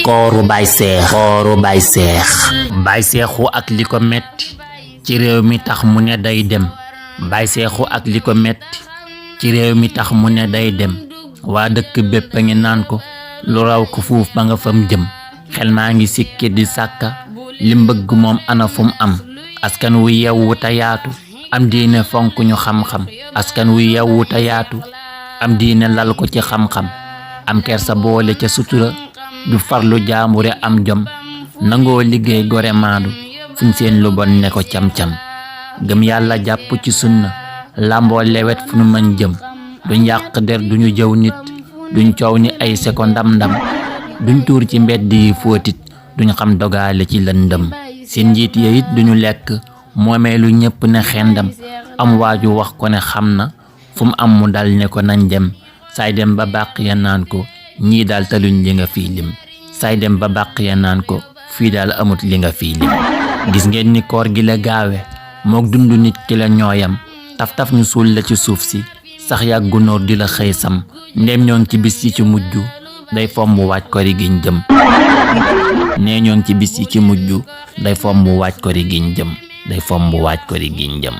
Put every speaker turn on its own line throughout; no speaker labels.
kooru Baye Seexu ak li ko metti ci réew mi tax mu ne day dem Baye Seexu ak li ko metti ci réew mi tax mu ne day dem waa dëkk bépp a ngi naan ko lu raw ko fuuf ba nga fam jëm xel maa ngi sikki di sàkka li mbëgg moom ana fum am askan wu yewwu ta yaatu am diine fonk ñu xam-xam askan wu yewwu ta yaatu am diine lal ko ci xam-xam am kersa boole ca sutura du farlu jaambure am jom nangoo liggéey gore maadu fuñ seen lu bon ne ko cam-cam gëm yàlla jàpp ci sunna lamboo lewet fu nu mën jëm duñ yàq der duñu jëw nit duñ coow ni ay seko ndam-ndam duñ tuur ci mbedd yi fóotit duñ xam dogaale ci lëndëm seen njiit ya it duñu lekk moomeelu ñépp ne xendam am waaju wax ko ne xam na fu mu am mu dal ne ko nañ dem saay dem ba bàq ya naan ko ñii daal taluñ li nga fii lim saay dem ba bàq ya naan ko fii daal amut li nga fii lim gis ngeen ni koor gi la gaawe mook dundu nit ki la ñooyam taf-taf ñu suul la ci suuf si sax yàgg gunóor di la xëy sam ndem ñoo ngi ci bis yi ci mujj day fomm waaj kori giñ jëm nee ñoo ngi ci bis yi ci mujj day fomm waaj kori giñ jëm day fomm waaj kori giñ jëm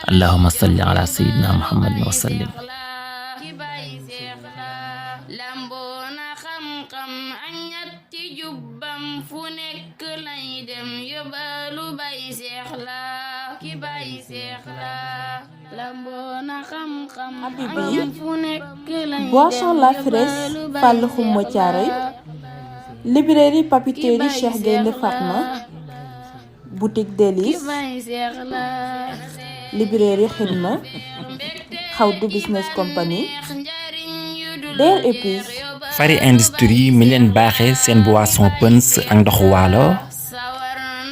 allahumma salli ala sayyidina muhammadin wa sallim
lamboona xam-xam ak ñatti jubbam fu nekk lay dem yóbbalu Baye Seex la ki Baye Seex la lamboona xam-xam ak fu nekk lay dem
Boisson La Fraise Fallou Khouma Thiaroye librairie papeterie Cheikh Gaïndé Fatma boutique Délices librairie Xidma Xawdu Business Company Der Épices
Fari Industrie mi leen baaxee seen boisson pëns ak ndoxu waalo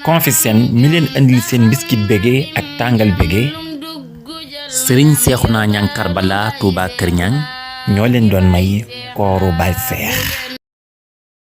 Confisen mi leen andil seen biscuit bége ak tàngal bége Sëriñ Seexuna Ñaŋ Karbala Touba Kër Ñaŋ ñoo leen doon may kooru Baye Seex